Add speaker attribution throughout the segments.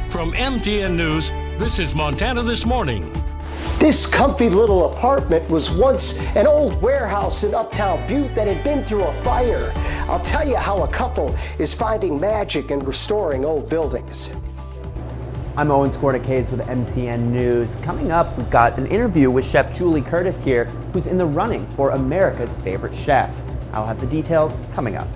Speaker 1: From MTN News, this is Montana This Morning.
Speaker 2: This comfy little apartment was once an old warehouse in Uptown Butte that had been through a fire. I'll tell you how a couple is finding magic in restoring old buildings.
Speaker 3: I'm Owen Scorticays with MTN News. Coming up, we've got an interview with Chef Julie Curtis here, who's in the running for America's favorite chef. I'll have the details coming up.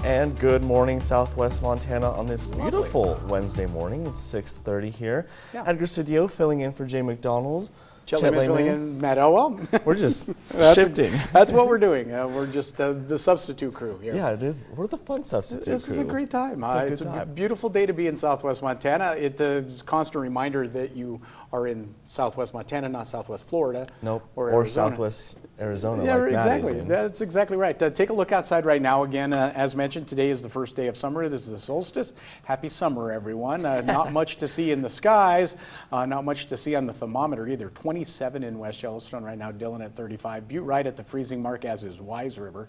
Speaker 4: And good morning, Southwest Montana, on this beautiful Wednesday morning. It's 6:30 here. Edgar Studio filling in for Jay McDonald.
Speaker 5: Chet Lehman filling in Matt Elwell.
Speaker 4: We're just shifting.
Speaker 5: That's what we're doing. We're just the substitute crew here.
Speaker 4: Yeah, it is. We're the fun substitute crew.
Speaker 5: This is a great time.
Speaker 4: It's
Speaker 5: a beautiful day to be in Southwest Montana. It's a constant reminder that you are in Southwest Montana, not Southwest Florida.
Speaker 4: Nope.
Speaker 5: Or
Speaker 4: Southwest Arizona.
Speaker 5: Yeah,
Speaker 4: like
Speaker 5: exactly.
Speaker 4: Madison.
Speaker 5: That's exactly right. Take a look outside right now. Again, as mentioned, today is the first day of summer. This is the solstice. Happy summer, everyone. Not much to see in the skies. Not much to see on the thermometer either. 27 in West Yellowstone right now. Dillon at 35. Butte right at the freezing mark, as is Wise River.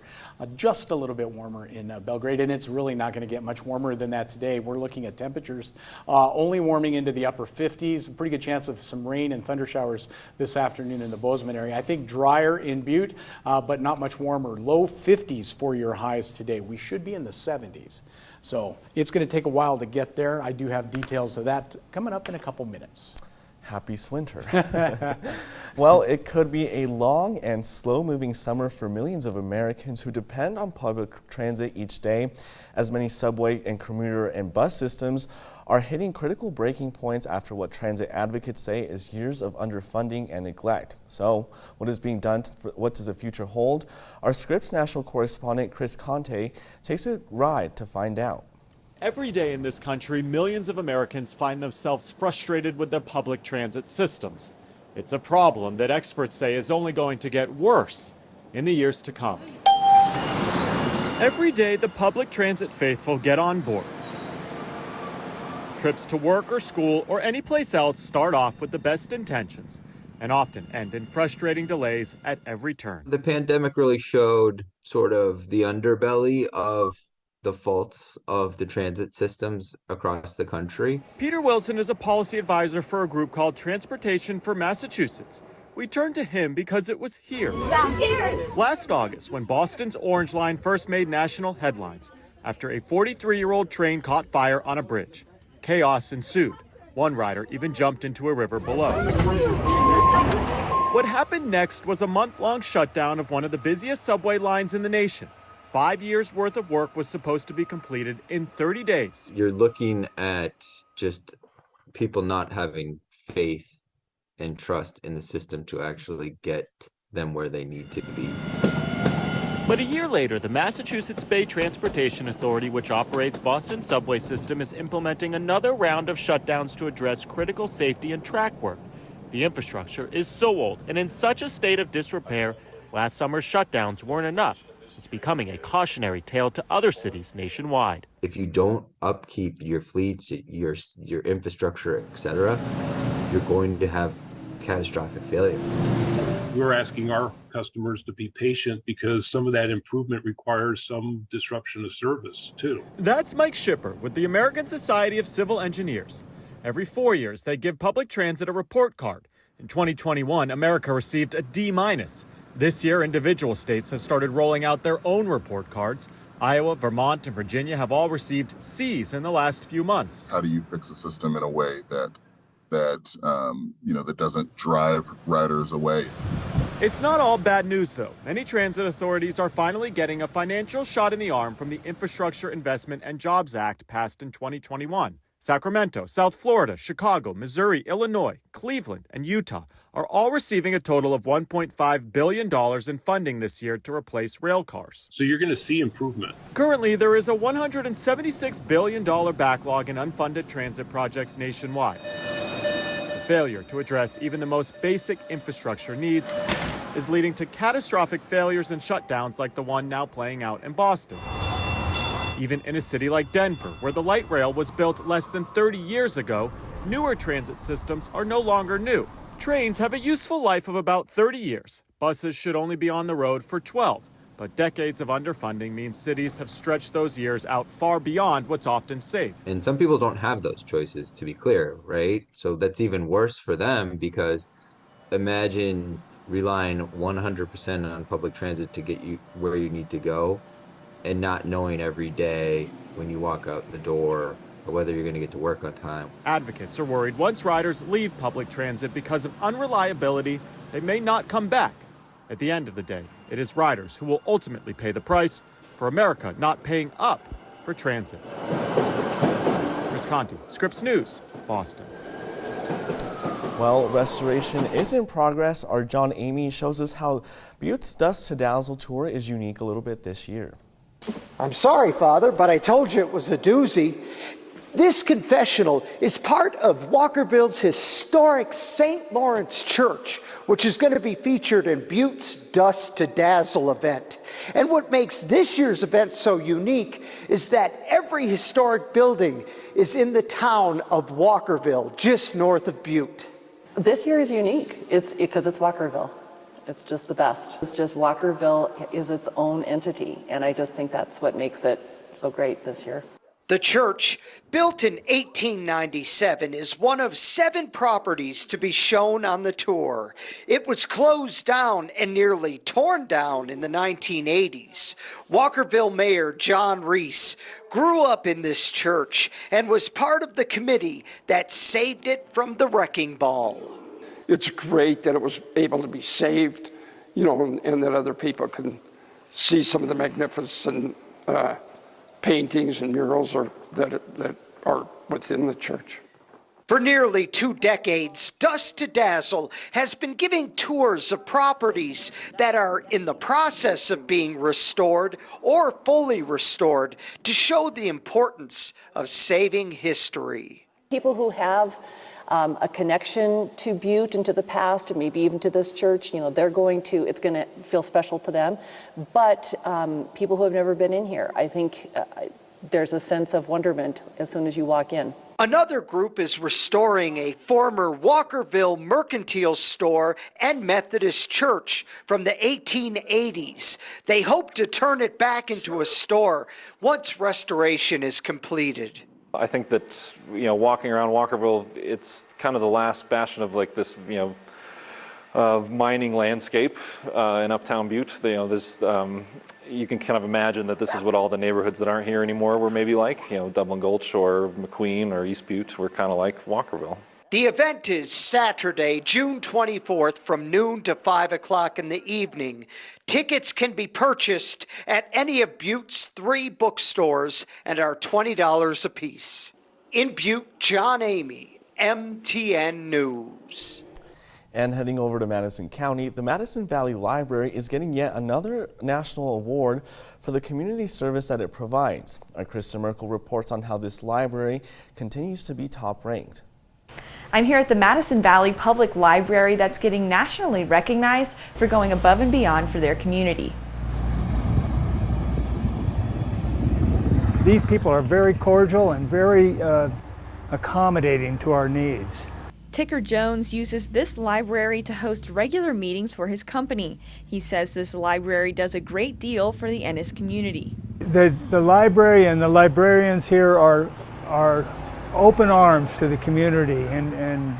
Speaker 5: Just a little bit warmer in Belgrade, and it's really not going to get much warmer than that today. We're looking at temperatures only warming into the upper 50s. Pretty good chance of some rain and thunder showers this afternoon in the Bozeman area. I think drier in Butte, but not much warmer. Low 50s for your highs today. We should be in the 70s. So it's going to take a while to get there. I do have details of that coming up in a couple minutes.
Speaker 4: Happy swinter. Well, it could be a long and slow-moving summer for millions of Americans who depend on public transit each day, as many subway and commuter and bus systems are hitting critical breaking points after what transit advocates say is years of underfunding and neglect. So, what is being done? What does the future hold? Our Scripps national correspondent Chris Conte takes a ride to find out.
Speaker 6: Every day in this country, millions of Americans find themselves frustrated with their public transit systems. It's a problem that experts say is only going to get worse in the years to come. Every day, the public transit faithful get on board. Trips to work or school or any place else start off with the best intentions and often end in frustrating delays at every turn.
Speaker 7: The pandemic really showed sort of the underbelly of the faults of the transit systems across the country.
Speaker 6: Peter Wilson is a policy advisor for a group called Transportation for Massachusetts. We turned to him because it was here. Last August, when Boston's Orange Line first made national headlines after a 43-year-old train caught fire on a bridge. Chaos ensued. One rider even jumped into a river below. What happened next was a month-long shutdown of one of the busiest subway lines in the nation. 5 years worth of work was supposed to be completed in 30 days.
Speaker 7: You're looking at just people not having faith and trust in the system to actually get them where they need to be.
Speaker 6: But a year later, the Massachusetts Bay Transportation Authority, which operates Boston's subway system, is implementing another round of shutdowns to address critical safety and track work. The infrastructure is so old and in such a state of disrepair, last summer's shutdowns weren't enough. It's becoming a cautionary tale to other cities nationwide.
Speaker 7: If you don't upkeep your fleets, your infrastructure, etc., you're going to have catastrophic failure.
Speaker 8: We're asking our customers to be patient because some of that improvement requires some disruption of service too.
Speaker 6: That's Mike Schipper with the American Society of Civil Engineers. Every 4 years, they give public transit a report card. In 2021, America received a D-. This year, individual states have started rolling out their own report cards. Iowa, Vermont, and Virginia have all received C's in the last few months.
Speaker 9: How do you fix a system in a way that doesn't drive riders away?
Speaker 6: It's not all bad news, though. Many transit authorities are finally getting a financial shot in the arm from the Infrastructure Investment and Jobs Act passed in 2021. Sacramento, South Florida, Chicago, Missouri, Illinois, Cleveland, and Utah are all receiving a total of $1.5 billion in funding this year to replace rail cars.
Speaker 8: So you're going to see improvement.
Speaker 6: Currently, there is a $176 billion backlog in unfunded transit projects nationwide. The failure to address even the most basic infrastructure needs is leading to catastrophic failures and shutdowns like the one now playing out in Boston. Even in a city like Denver, where the light rail was built less than 30 years ago, newer transit systems are no longer new. Trains have a useful life of about 30 years. Buses should only be on the road for 12. But decades of underfunding means cities have stretched those years out far beyond what's often safe.
Speaker 7: And some people don't have those choices, to be clear, right? So that's even worse for them because imagine relying 100% on public transit to get you where you need to go and not knowing every day when you walk out the door or whether you're going to get to work on time.
Speaker 6: Advocates are worried once riders leave public transit because of unreliability, they may not come back. At the end of the day, it is riders who will ultimately pay the price for America not paying up for transit. Chris Conti, Scripps News, Boston.
Speaker 4: Well, restoration is in progress. Our John Amy shows us how Butte's Dust to Dazzle tour is unique a little bit this year.
Speaker 2: I'm sorry, Father, but I told you it was a doozy. This confessional is part of Walkerville's historic St. Lawrence Church, which is going to be featured in Butte's Dust to Dazzle event. And what makes this year's event so unique is that every historic building is in the town of Walkerville, just north of Butte.
Speaker 10: This year is unique. It's because it's Walkerville. It's just the best. It's just Walkerville is its own entity, and I just think that's what makes it so great this year.
Speaker 2: The church, built in 1897, is one of 7 properties to be shown on the tour. It was closed down and nearly torn down in the 1980s. Walkerville Mayor John Reese grew up in this church and was part of the committee that saved it from the wrecking ball.
Speaker 11: It's great that it was able to be saved, and that other people can see some of the magnificent paintings and murals that are within the church.
Speaker 2: For nearly 2 decades, Dust to Dazzle has been giving tours of properties that are in the process of being restored or fully restored to show the importance of saving history.
Speaker 10: People who have a connection to Butte and to the past, and maybe even to this church, it's going to feel special to them. But people who have never been in here, I think there's a sense of wonderment as soon as you walk in.
Speaker 2: Another group is restoring a former Walkerville mercantile store and Methodist church from the 1880s. They hope to turn it back into a store once restoration is completed.
Speaker 12: I think that, walking around Walkerville, it's kind of the last bastion of like this, of mining landscape in Uptown Butte. You can kind of imagine that this is what all the neighborhoods that aren't here anymore were maybe like. Dublin Gulch or McQueen or East Butte were kind of like Walkerville.
Speaker 2: The event is Saturday, June 24th from noon to 5 o'clock in the evening. Tickets can be purchased at any of Butte's 3 bookstores and are $20 apiece. In Butte, John Amy, MTN News.
Speaker 4: And heading over to Madison County, the Madison Valley Library is getting yet another national award for the community service that it provides. Our Krista Merkel reports on how this library continues to be top ranked.
Speaker 13: I'm here at the Madison Valley Public Library that's getting nationally recognized for going above and beyond for their community.
Speaker 14: These people are very cordial and very accommodating to our needs.
Speaker 13: Ticker Jones uses this library to host regular meetings for his company. He says this library does a great deal for the Ennis community.
Speaker 14: The library and the librarians here are open arms to the community and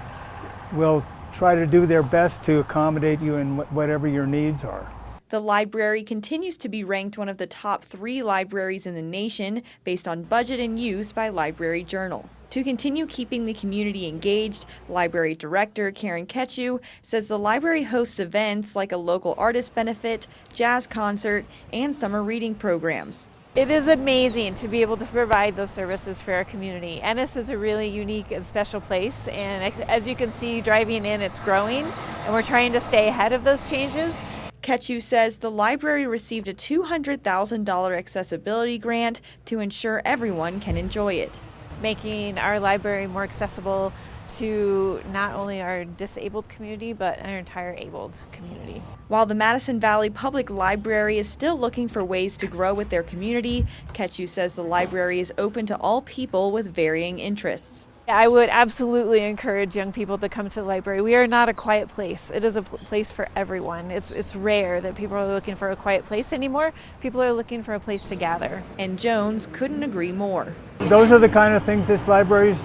Speaker 14: will try to do their best to accommodate you in whatever your needs are.
Speaker 13: The library continues to be ranked one of the top 3 libraries in the nation based on budget and use by Library Journal. To continue keeping the community engaged, Library Director Karen Ketchu says the library hosts events like a local artist benefit, jazz concert, and summer reading programs.
Speaker 15: It is amazing to be able to provide those services for our community. Ennis is a really unique and special place, and as you can see driving in, it's growing, and we're trying to stay ahead of those changes.
Speaker 13: Ketchu says the library received a $200,000 accessibility grant to ensure everyone can enjoy it.
Speaker 15: Making our library more accessible to not only our disabled community, but our entire abled community.
Speaker 13: While the Madison Valley Public Library is still looking for ways to grow with their community, Ketchu says the library is open to all people with varying interests.
Speaker 15: I would absolutely encourage young people to come to the library. We are not a quiet place. It is a place for everyone. It's rare that people are looking for a quiet place anymore. People are looking for a place to gather.
Speaker 13: And Jones couldn't agree more.
Speaker 14: Those are the kind of things this library is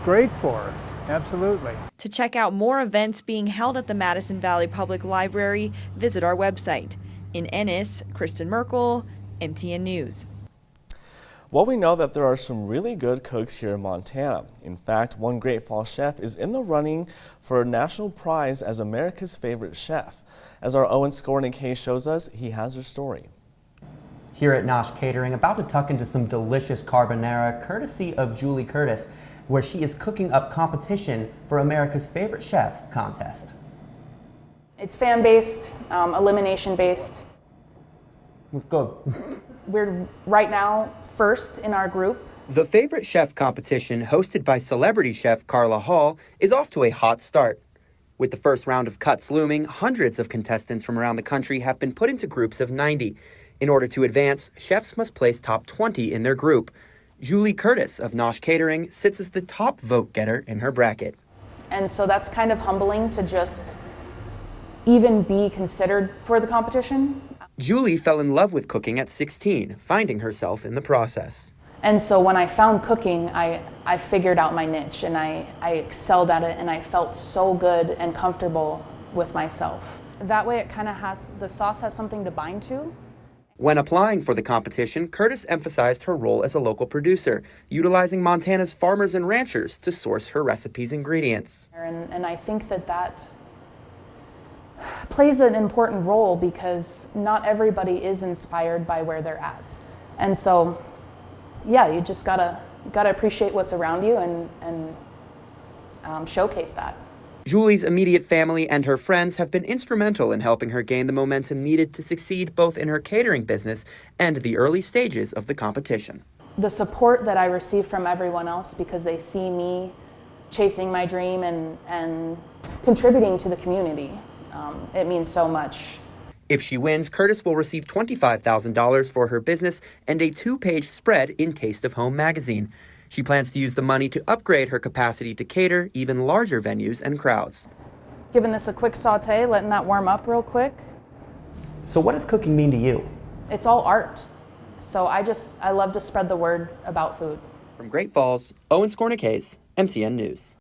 Speaker 14: great for. Absolutely.
Speaker 13: To check out more events being held at the Madison Valley Public Library, visit our website. In Ennis, Kristen Merkel, MTN News.
Speaker 4: Well, we know that there are some really good cooks here in Montana. In fact, one Great Falls chef is in the running for a national prize as America's favorite chef. As our Owen Skornicki shows us, he has her story.
Speaker 3: Here at Nosh Catering, about to tuck into some delicious carbonara courtesy of Julie Curtis, where she is cooking up competition for America's Favorite Chef contest.
Speaker 16: It's fan-based, elimination-based.
Speaker 3: Go.
Speaker 16: We're right now first in our group.
Speaker 3: The Favorite Chef competition, hosted by celebrity chef Carla Hall, is off to a hot start. With the first round of cuts looming, hundreds of contestants from around the country have been put into groups of 90. In order to advance, chefs must place top 20 in their group. Julie Curtis of Nosh Catering sits as the top vote getter in her bracket.
Speaker 16: And so that's kind of humbling to just even be considered for the competition.
Speaker 3: Julie fell in love with cooking at 16, finding herself in the process.
Speaker 16: And so when I found cooking, I figured out my niche and I excelled at it and I felt so good and comfortable with myself. That way it kind of has, the sauce has something to bind to.
Speaker 3: When applying for the competition, Curtis emphasized her role as a local producer, utilizing Montana's farmers and ranchers to source her recipe's ingredients.
Speaker 16: And I think that plays an important role because not everybody is inspired by where they're at. And so, yeah, you just gotta appreciate what's around you and showcase that.
Speaker 3: Julie's immediate family and her friends have been instrumental in helping her gain the momentum needed to succeed both in her catering business and the early stages of the competition.
Speaker 16: The support that I receive from everyone else because they see me chasing my dream and contributing to the community, it means so much.
Speaker 3: If she wins, Curtis will receive $25,000 for her business and a 2-page spread in Taste of Home magazine. She plans to use the money to upgrade her capacity to cater even larger venues and crowds.
Speaker 16: Giving this a quick saute, letting that warm up real quick.
Speaker 3: So what does cooking mean to you?
Speaker 16: It's all art. So I love to spread the word about food.
Speaker 3: From Great Falls, Owen Skornicki, MTN News.